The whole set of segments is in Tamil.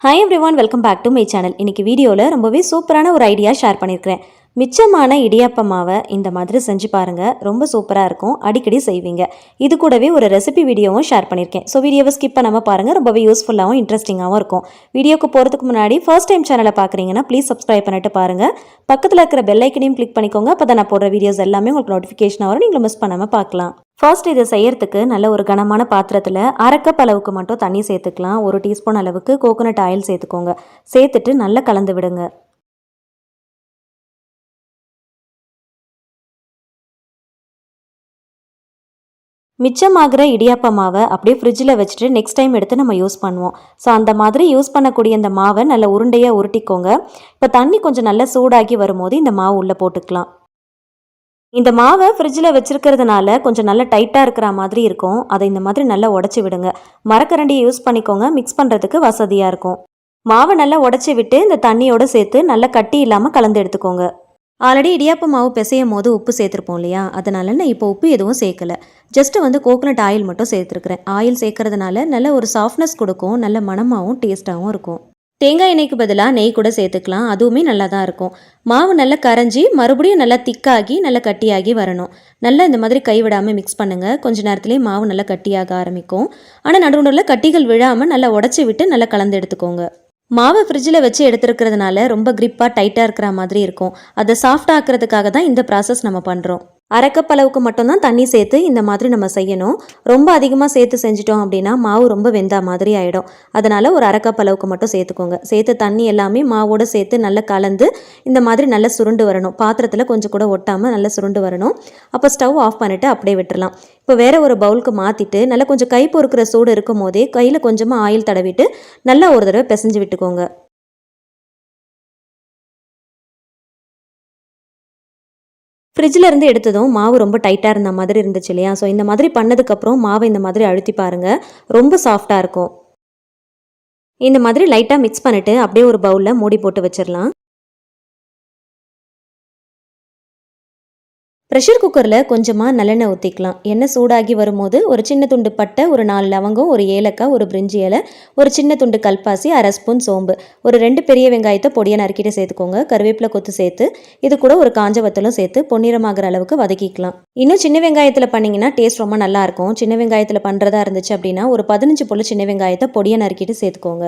Hi everyone, welcome back to my channel. இன்னைக்கு வீடியோல ரொம்பவே சூப்பரான ஒரு ஐடியா ஷேர் பண்ணியிருக்கிறேன். மிச்சமான இடியாப்ப மாவை இந்த மாதிரி செஞ்சு பாருங்க. ரொம்ப சூப்பரா இருக்கும். அடிக்கடி செய்வீங்க. இது கூடவே ஒரு ரெசிபி வீடியோவும் ஷேர் பண்ணியிருக்கேன். ஸோ வீடியோவை ஸ்கிப் பண்ணாமல் பாருங்க. ரொம்பவே யூஸ்ஃபுல்லாகவும் இன்ட்ரெஸ்டிங்காகவும் இருக்கும். வீடியோக்கு போகிறதுக்கு முன்னாடி ஃபர்ஸ்ட் டைம் சேனலை பார்க்குறீங்கன்னா ப்ளீஸ் சப்ஸ்கிரைப் பண்ணிட்டு பாருங்க. பக்கத்தில் இருக்கிற பெல் ஐக்கனையும் கிளிக் பண்ணிக்கோங்க. அப்போ தான் நான் போடுற வீடியோஸ் எல்லாமே உங்களுக்கு நோட்டிஃபிகேஷன் வரும். நீங்கள் மிஸ் பண்ணாமல் பார்க்கலாம். ஃபர்ஸ்ட் இதை செய்யறதுக்கு நல்ல ஒரு கனமான பாத்திரத்தில் அரை கப் அளவுக்கு மட்டும் தண்ணி சேர்த்துக்கலாம். 1 டீஸ்பூன் அளவுக்கு கோகோனட் ஆயில் சேர்த்துக்கோங்க. சேர்த்துட்டு நல்லா கலந்து விடுங்க. மிச்சமாகிற இடியாப்ப மாவை அப்படியே ஃப்ரிட்ஜில் வச்சுட்டு நெக்ஸ்ட் டைம் எடுத்து நம்ம யூஸ் பண்ணுவோம். ஸோ அந்த மாதிரி யூஸ் பண்ணக்கூடிய இந்த மாவை நல்லா உருண்டையாக உருட்டிக்கோங்க. இப்போ தண்ணி கொஞ்சம் நல்லா சூடாகி வரும்போது இந்த மாவு உள்ளே போட்டுக்கலாம். இந்த மாவை ஃப்ரிட்ஜில் வச்சுருக்கிறதுனால கொஞ்சம் நல்லா டைட்டாக இருக்கிற மாதிரி இருக்கும். அதை இந்த மாதிரி நல்லா உடச்சி விடுங்க. மரக்கரண்டியை யூஸ் பண்ணிக்கோங்க. மிக்ஸ் பண்ணுறதுக்கு வசதியாக இருக்கும். மாவை நல்லா உடச்சி விட்டு இந்த தண்ணியோடு சேர்த்து நல்லா கட்டி இல்லாமல் கலந்து எடுத்துக்கோங்க. ஆல்ரெடி இடியாப்ப மாவு பிசையும் போது உப்பு சேர்த்துருப்போம் இல்லையா, அதனால நான் இப்போ உப்பு எதுவும் சேர்க்கலை. ஜஸ்ட்டு கோகோனட் ஆயில் மட்டும் சேர்த்துருக்குறேன். ஆயில் சேர்க்கறதுனால நல்ல ஒரு சாஃப்ட்னஸ் கொடுக்கும். நல்ல மணமாகவும் டேஸ்ட்டாகவும் இருக்கும். தேங்காய் எண்ணெய்க்கு பதிலாக நெய் கூட சேர்த்துக்கலாம். அதுவுமே நல்லா தான் இருக்கும். மாவு நல்லா கரைஞ்சி மறுபடியும் நல்லா திக்காகி நல்லா கட்டியாகி வரணும். நல்லா இந்த மாதிரி கைவிடாமல் மிக்ஸ் பண்ணுங்கள். கொஞ்சம் நேரத்துலேயே மாவு நல்லா கட்டியாக ஆரம்பிக்கும். ஆனால் நடுவில் கட்டிகள் விழாமல் நல்லா உடச்சி விட்டு நல்லா கலந்து எடுத்துக்கோங்க. மாவை ஃப்ரிட்ஜில் வச்சு எடுத்துருக்கிறதுனால ரொம்ப கிரிப்பாக டைட்டாக இருக்கிற மாதிரி இருக்கும். அதை சாஃப்ட் ஆக்கிறதுக்காக தான் இந்த ப்ராசஸ் நம்ம பண்ணுறோம். அரை கப் அளவுக்கு மட்டும்தான் தண்ணி சேர்த்து இந்த மாதிரி நம்ம செய்யணும். ரொம்ப அதிகமாக சேர்த்து செஞ்சிட்டோம் அப்படின்னா மாவு ரொம்ப வெந்தா மாதிரி ஆகிடும். அதனால் ஒரு அரை கப் அளவுக்கு மட்டும் சேர்த்துக்கோங்க. சேர்த்து தண்ணி எல்லாமே மாவோடு சேர்த்து நல்லா கலந்து இந்த மாதிரி நல்லா சுருண்டு வரணும். பாத்திரத்தில் கொஞ்சம் கூட ஒட்டாமல் நல்லா சுருண்டு வரணும். அப்போ ஸ்டவ் ஆஃப் பண்ணிவிட்டு அப்படியே விட்டுறலாம். இப்போ வேறு ஒரு பவுலுக்கு மாற்றிட்டு நல்லா கொஞ்சம் கை பொறுக்கிற சூடு இருக்கும் போதே கையில் கொஞ்சமாக ஆயில் தடவிட்டு நல்லா ஒரு தடவை பிசைஞ்சு விட்டுக்கோங்க. ஃப்ரிட்ஜில் இருந்து எடுத்ததும் மாவு ரொம்ப டைட்டாக இருந்த மாதிரி இருந்துச்சு இல்லையா? ஸோ இந்த மாதிரி பண்ணதுக்கப்புறம் மாவை இந்த மாதிரி அழுத்தி பாருங்கள். ரொம்ப சாஃப்டாக இருக்கும். இந்த மாதிரி லைட்டாக மிக்ஸ் பண்ணிவிட்டு அப்படியே ஒரு பவுலில் மூடி போட்டு வச்சிடலாம். ப்ரெஷர் குக்கரில் கொஞ்சமாக நல்லெண்ணெய் ஊற்றிக்கலாம். எண்ணெய் சூடாகி வரும்போது ஒரு சின்ன துண்டு பட்டை, ஒரு 4 லவங்கம், ஒரு ஏலக்காய், ஒரு பிரிஞ்சி இலை, ஒரு சின்ன துண்டு கல்பாசி, அரை ஸ்பூன் சோம்பு, ஒரு 2 பெரிய வெங்காயத்தை பொடியை நறுக்கிட்டு சேர்த்துக்கோங்க. கருவேப்பிலை கொத்து சேர்த்து இது கூட ஒரு காஞ்ச வத்தலும் சேர்த்து பொன்னிறமாகிற அளவுக்கு வதக்கிக்கலாம். இன்னும் சின்ன வெங்காயத்தில் பண்ணிங்கன்னா டேஸ்ட் ரொம்ப நல்லாயிருக்கும். சின்ன வெங்காயத்தில் பண்ணுறதா இருந்துச்சு அப்படின்னா ஒரு 15 போல் சின்ன வெங்காயத்தை பொடியை நறுக்கிட்டு சேர்த்துக்கோங்க.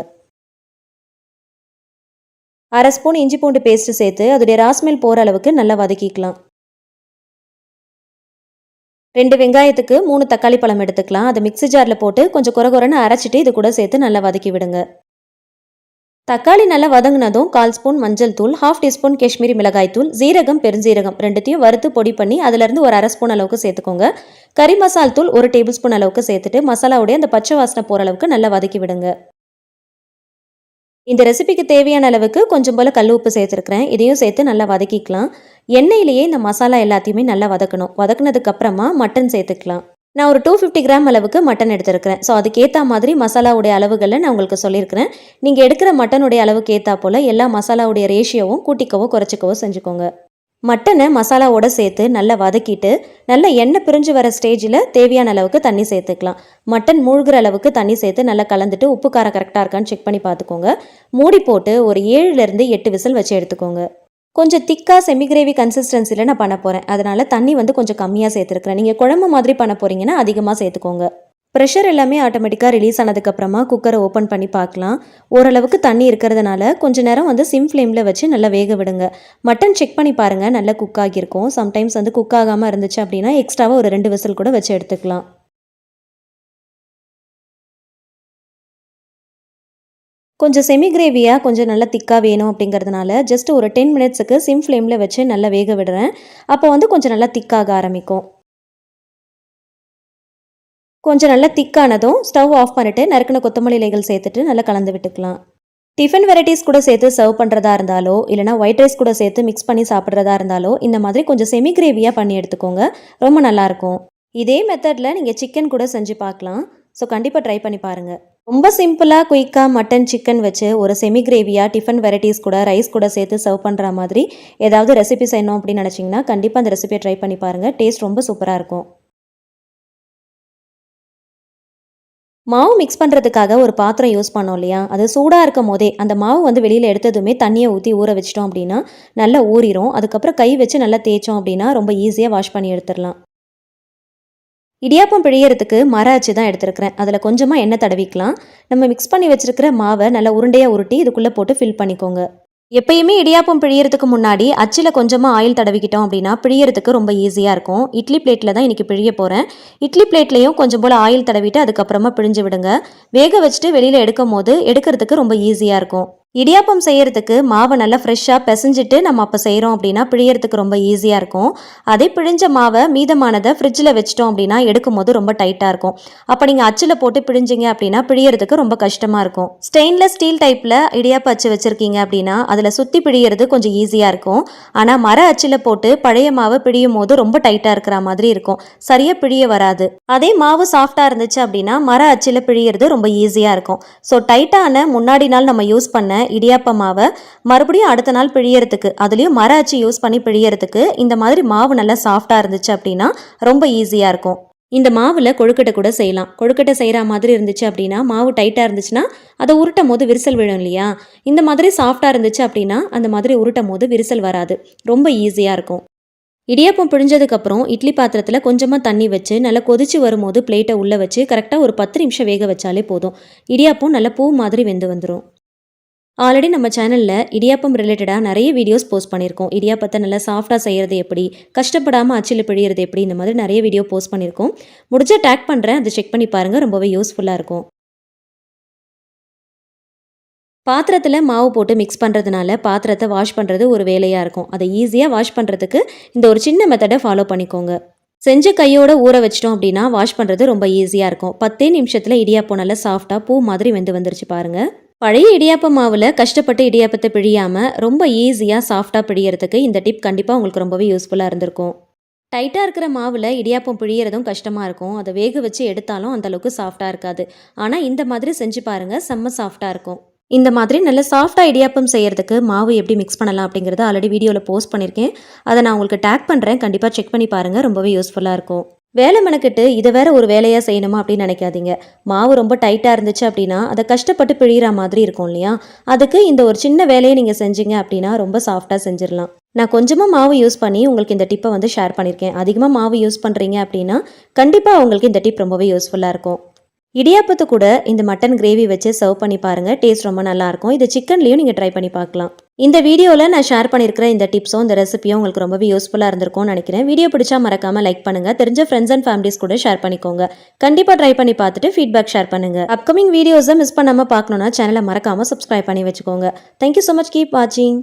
அரை ஸ்பூன் இஞ்சி பூண்டு பேஸ்ட்டு சேர்த்து அதோடைய ராஸ்மெல் போகிற அளவுக்கு நல்லா வதக்கிக்கலாம். 2 வெங்காயத்துக்கு 3 தக்காளி பழம் எடுத்துக்கலாம். அதை மிக்ஸி ஜாரில் போட்டு கொஞ்சம் கொரகொரன்னு அரைச்சிட்டு இது கூட சேர்த்து நல்லா வதக்கி விடுங்க. தக்காளி நல்லா வதங்கினதும் 1/4 ஸ்பூன் மஞ்சள் தூள், 1/2 டீஸ்பூன் காஷ்மீரி மிளகாய் தூள், ஜீரகம், பெருஞ்சீரகம் ரெண்டுத்தையும் வறுத்து பொடி பண்ணி அதிலிருந்து ஒரு அரை ஸ்பூன் அளவுக்கு சேர்த்துக்கோங்க. கறி மசால் தூள் 1 டேபிள் ஸ்பூன் அளவுக்கு சேர்த்துட்டு மசாலாவுடைய அந்த பச்சை வாசனை போகிற அளவுக்கு நல்லா வதக்கி விடுங்க. இந்த ரெசிபிக்கு தேவையான அளவுக்கு கொஞ்சம் போல் கல் உப்பு சேர்த்துருக்கிறேன். இதையும் சேர்த்து நல்லா வதக்கிக்கலாம். எண்ணெயிலேயே இந்த மசாலா எல்லாத்தையுமே நல்லா வதக்கணும். வதக்குனதுக்கு அப்புறமா மட்டன் சேர்த்துக்கலாம். நான் ஒரு 250 கிராம் அளவுக்கு மட்டன் எடுத்துருக்கிறேன். ஸோ அதுக்கேற்ற மாதிரி மசாலாவுடைய அளவுகளில் நான் உங்களுக்கு சொல்லியிருக்கிறேன். நீங்கள் எடுக்கிற மட்டனுடைய அளவுக்கு ஏற்றா போல் எல்லா மசாலாவுடைய ரேஷியோவும் கூட்டிக்கவோ குறைச்சிக்கவோ செஞ்சுக்கோங்க. மட்டனை மசாலாவோட சேர்த்து நல்லா வதக்கிட்டு நல்லா எண்ணெய் பிரிஞ்சு வர ஸ்டேஜில் தேவையான அளவுக்கு தண்ணி சேர்த்துக்கலாம். மட்டன் மூழ்கிற அளவுக்கு தண்ணி சேர்த்து நல்லா கலந்துட்டு உப்பு காரம் கரெக்டாக இருக்கான்னு செக் பண்ணி பார்த்துக்கோங்க. மூடி போட்டு ஒரு 7லேருந்து 8 விசில் வச்சு எடுத்துக்கோங்க. கொஞ்சம் திக்காக செமி கிரேவி கன்சிஸ்டன்சியில் நான் பண்ண போகிறேன். அதனால் தண்ணி கொஞ்சம் கம்மியாக சேர்த்துருக்கிறேன். நீங்கள் குழம்பு மாதிரி பண்ண போகிறீங்கன்னா அதிகமாக சேர்த்துக்கோங்க. ப்ரெஷர் எல்லாமே ஆட்டோமேட்டிக்காக ரிலீஸ் ஆனதுக்கப்புறமா குக்கரை ஓப்பன் பண்ணி பார்க்கலாம். ஓரளவுக்கு தண்ணி இருக்கிறதுனால கொஞ்சம் நேரம் சிம் ஃப்ளேமில் வச்சு நல்லா வேக விடுங்க. மட்டன் செக் பண்ணி பாருங்கள், நல்லா குக் ஆகியிருக்கும். சம்டைம்ஸ் குக் ஆகாமல் இருந்துச்சு அப்படின்னா எக்ஸ்ட்ராவாக ஒரு 2 விசில் கூட வச்சு எடுத்துக்கலாம். கொஞ்சம் செமி கிரேவியாக கொஞ்சம் நல்லா திக்காக வேணும் அப்படிங்கிறதுனால ஜஸ்ட் ஒரு 10 மினிட்ஸுக்கு சிம் ஃப்ளேமில் வச்சு நல்லா வேக விடுறேன். அப்போ கொஞ்சம் நல்லா திக்காக ஆரம்பிக்கும். கொஞ்சம் நல்லா திக்கானதும் ஸ்டவ் ஆஃப் பண்ணிவிட்டு நறுக்கின கொத்தமல்லி இலைகள் சேர்த்துட்டு நல்லா கலந்து விட்டுக்கலாம். டிஃபன் வெரைட்டிஸ் கூட சேர்த்து சர்வ் பண்ணுறதா இருந்தாலோ இல்லைனா ஒயிட் ரைஸ் கூட சேர்த்து மிக்ஸ் பண்ணி சாப்பிட்றதா இருந்தாலோ இந்த மாதிரி கொஞ்சம் செமி கிரேவியாக பண்ணி எடுத்துக்கோங்க. ரொம்ப நல்லாயிருக்கும். இதே மெத்தடில் நீங்கள் சிக்கன் கூட செஞ்சு பார்க்கலாம். ஸோ கண்டிப்பாக ட்ரை பண்ணி பாருங்கள். ரொம்ப சிம்பிளாக குயிக்காக மட்டன் சிக்கன் வச்சு ஒரு செமி கிரேவியாக டிஃபன் வெரைட்டிஸ் கூட ரைஸ் கூட சேர்த்து சர்வ் பண்ணுற மாதிரி ஏதாவது ரெசிபி செய்யணும் அப்படின்னு நினச்சிங்கன்னா கண்டிப்பாக அந்த ரெசிபியை ட்ரை பண்ணி பாருங்கள். டேஸ்ட் ரொம்ப சூப்பராக இருக்கும். மாவு மிக்ஸ் பண்ணுறதுக்காக ஒரு பாத்திரம் யூஸ் பண்ணோம் இல்லையா, அது சூடாக இருக்கும் போதே அந்த மாவு வந்து வெளியில் எடுத்ததுமே தண்ணியை ஊற்றி ஊற வச்சிட்டோம் அப்படின்னா நல்லா ஊறிடும். அதுக்கப்புறம் கை வச்சு நல்லா தேய்ச்சோம் அப்படின்னா ரொம்ப ஈஸியாக வாஷ் பண்ணி எடுத்துடலாம். இடியாப்பம் பிழியறதுக்கு மர அச்சு தான் எடுத்துருக்கிறேன். அதில் கொஞ்சமாக எண்ணெய் தடவிக்கலாம். நம்ம மிக்ஸ் பண்ணி வச்சிருக்கிற மாவை நல்லா உருண்டையாக உருட்டி இதுக்குள்ளே போட்டு ஃபில் பண்ணிக்கோங்க. எப்பயுமே இடியாப்பம் பிழியறதுக்கு முன்னாடி அச்சில் கொஞ்சமாக ஆயில் தடவிக்கிட்டோம் அப்படின்னா பிழியறதுக்கு ரொம்ப ஈஸியாக இருக்கும். இட்லி பிளேட்டில் தான் இன்றைக்கி பிழிய போகிறேன். இட்லி பிளேட்லேயும் கொஞ்சம் போல் ஆயில் தடவிட்டு அதுக்கப்புறமா பிழிஞ்சு விடுங்க. வேக வச்சுட்டு வெளியில் எடுக்கும் போது எடுக்கிறதுக்கு ரொம்ப ஈஸியாக இருக்கும். இடியாப்பம் செய்யறதுக்கு மாவை நல்லா ஃப்ரெஷ்ஷாக பிசைஞ்சிட்டு நம்ம அப்போ செய்கிறோம் அப்படின்னா பிழியறதுக்கு ரொம்ப ஈஸியாக இருக்கும். அதே பிழிஞ்ச மாவை மீதமானதை ஃப்ரிட்ஜில் வச்சிட்டோம் அப்படின்னா எடுக்கும் போது ரொம்ப டைட்டாக இருக்கும். அப்போ நீங்கள் அச்சில் போட்டு பிழிஞ்சிங்க அப்படின்னா பிழியறதுக்கு ரொம்ப கஷ்டமாக இருக்கும். ஸ்டெயின்லெஸ் ஸ்டீல் டைப்பில் இடியாப்ப அச்சு வச்சுருக்கீங்க அப்படின்னா அதில் சுற்றி பிழியறது கொஞ்சம் ஈஸியாக இருக்கும். ஆனால் மர அச்சில் போட்டு பழைய மாவை பிழியும் போது ரொம்ப டைட்டாக இருக்கிற மாதிரி இருக்கும். சரியாக பிழிய வராது. அதே மாவு சாஃப்டாக இருந்துச்சு அப்படின்னா மர அச்சில் பிழியறது ரொம்ப ஈஸியாக இருக்கும். ஸோ டைட்டான முன்னாடி நாள் நம்ம யூஸ் பண்ண இடியாப்ப மாவை மறுபடியும் அடுத்த நாள் பிழியறதுக்கு, அதுலேயும் மர அச்சு யூஸ் பண்ணி பிழியறதுக்கு இந்த மாதிரி மாவு நல்லா சாஃப்டாக இருந்துச்சு அப்படின்னா ரொம்ப ஈஸியாக இருக்கும். இந்த மாவில் கொழுக்கட்டை கூட செய்யலாம். கொழுக்கட்டை செய்கிற மாதிரி இருந்துச்சு அப்படின்னா மாவு டைட்டாக இருந்துச்சுன்னா அதை உருட்டும் போது விரிசல் விழும் இல்லையா, இந்த மாதிரி சாஃப்டாக இருந்துச்சு அப்படின்னா அந்த மாதிரி உருட்டும் போது விரிசல் வராது. ரொம்ப ஈஸியாக இருக்கும். இடியாப்பம் பிழிஞ்சதுக்கப்புறம் இட்லி பாத்திரத்தில் கொஞ்சமாக தண்ணி வச்சு நல்லா கொதிச்சு வரும்போது பிளேட்டை உள்ளே வச்சு கரெக்டாக ஒரு 10 நிமிஷம் வேக வச்சாலே போதும். இடியாப்பம் நல்லா பூ மாதிரி வெந்து வந்துடும். ஆல்ரெடி நம்ம சேனலில் இடியாப்பம் ரிலேட்டடாக நிறைய வீடியோஸ் போஸ்ட் பண்ணியிருக்கோம். இடியாப்பத்தை நல்லா சாஃப்டாக செய்கிறது எப்படி, கஷ்டப்படாமல் அச்சில் பிழியறது எப்படி, இந்த மாதிரி நிறைய வீடியோ போஸ்ட் பண்ணியிருக்கோம். முடிஞ்சா டேக் பண்ணுறேன், அதை செக் பண்ணி பாருங்கள். ரொம்பவே யூஸ்ஃபுல்லாக இருக்கும். பாத்திரத்தில் மாவு போட்டு மிக்ஸ் பண்ணுறதுனால பாத்திரத்தை வாஷ் பண்ணுறது ஒரு வேலையாக இருக்கும். அதை ஈஸியாக வாஷ் பண்ணுறதுக்கு இந்த ஒரு சின்ன மெத்தடை ஃபாலோ பண்ணிக்கோங்க. செஞ்ச கையோட ஊற வச்சிட்டோம் அப்படின்னா வாஷ் பண்ணுறது ரொம்ப ஈஸியாக இருக்கும். 10 நிமிஷத்தில் இடியாப்பம் நல்லா சாஃப்டாக பூ மாதிரி வெந்து வந்துருச்சு பாருங்கள். பழைய இடியாப்ப மாவில் கஷ்டப்பட்டு இடியாப்பத்தை பிழியாமல் ரொம்ப ஈஸியாக சாஃப்டாக பிழியறதுக்கு இந்த டிப் கண்டிப்பாக உங்களுக்கு ரொம்பவே யூஸ்ஃபுல்லாக இருந்திருக்கும். டைட்டாக இருக்கிற மாவில் இடியாப்பம் பிழியறதும் கஷ்டமாக இருக்கும். அதை வேக வச்சு எடுத்தாலும் அந்தளவுக்கு சாஃப்டாக இருக்காது. ஆனால் இந்த மாதிரி செஞ்சு பாருங்கள், செம்ம சாஃப்டாக இருக்கும். இந்த மாதிரி நல்ல சாஃப்டாக இடியாப்பம் செய்கிறதுக்கு மாவு எப்படி மிக்ஸ் பண்ணலாம் அப்படிங்கிறத ஆல்ரெடி வீடியோவில் போஸ்ட் பண்ணியிருக்கேன். அதை நான் உங்களுக்கு டேக் பண்ணுறேன், கண்டிப்பாக செக் பண்ணி பாருங்கள். ரொம்பவே யூஸ்ஃபுல்லாக இருக்கும். வேலை மெனக்கிட்டு இதை வேற ஒரு வேலையாக செய்யணுமா அப்படின்னு நினைக்காதீங்க. மாவு ரொம்ப டைட்டாக இருந்துச்சு அப்படின்னா அதை கஷ்டப்பட்டு பிழிகிற மாதிரி இருக்கும் இல்லையா, அதுக்கு இந்த ஒரு சின்ன வேலையை நீங்கள் செஞ்சீங்க அப்படின்னா ரொம்ப சாஃப்டாக செஞ்சிடலாம். நான் கொஞ்சமாக மாவு யூஸ் பண்ணி உங்களுக்கு இந்த டிப்பை வந்து ஷேர் பண்ணியிருக்கேன். அதிகமாக மாவு யூஸ் பண்ணுறீங்க அப்படின்னா கண்டிப்பாக உங்களுக்கு இந்த டிப் ரொம்பவே யூஸ்ஃபுல்லாக இருக்கும். இடியாப்பத்து கூட இந்த மட்டன் கிரேவி வச்சு சர்வ் பண்ணி பாருங்கள். டேஸ்ட் ரொம்ப நல்லாயிருக்கும். இது சிக்கன்லேயும் நீங்கள் ட்ரை பண்ணி பார்க்கலாம். இந்த வீடியோவில் நான் ஷேர் பண்ணியிருக்கிற இந்த டிப்ஸும் இந்த ரெசிபியும் உங்களுக்கு ரொம்பவே யூஸ்ஃபுல்லாக இருந்திருக்கும்னு நினைக்கிறேன். வீடியோ பிடிச்சா மறக்காமல் லைக் பண்ணுங்கள். தெரிஞ்ச ஃப்ரெண்ட்ஸ் அண்ட் ஃபேமிலிஸ் கூட ஷேர் பண்ணிக்கோங்க. கண்டிப்பாக ட்ரை பண்ணி பார்த்துட்டு ஃபீட்பேக் ஷேர் பண்ணுங்கள். அப்கமிங் வீடியோஸை மிஸ் பண்ணாமல் பார்க்கணுன்னா சேனலை மறக்காமல் சப்ஸ்கிரைப் பண்ணி வச்சுக்கோங்க. Thank you so much. கீப் வாட்சிங்.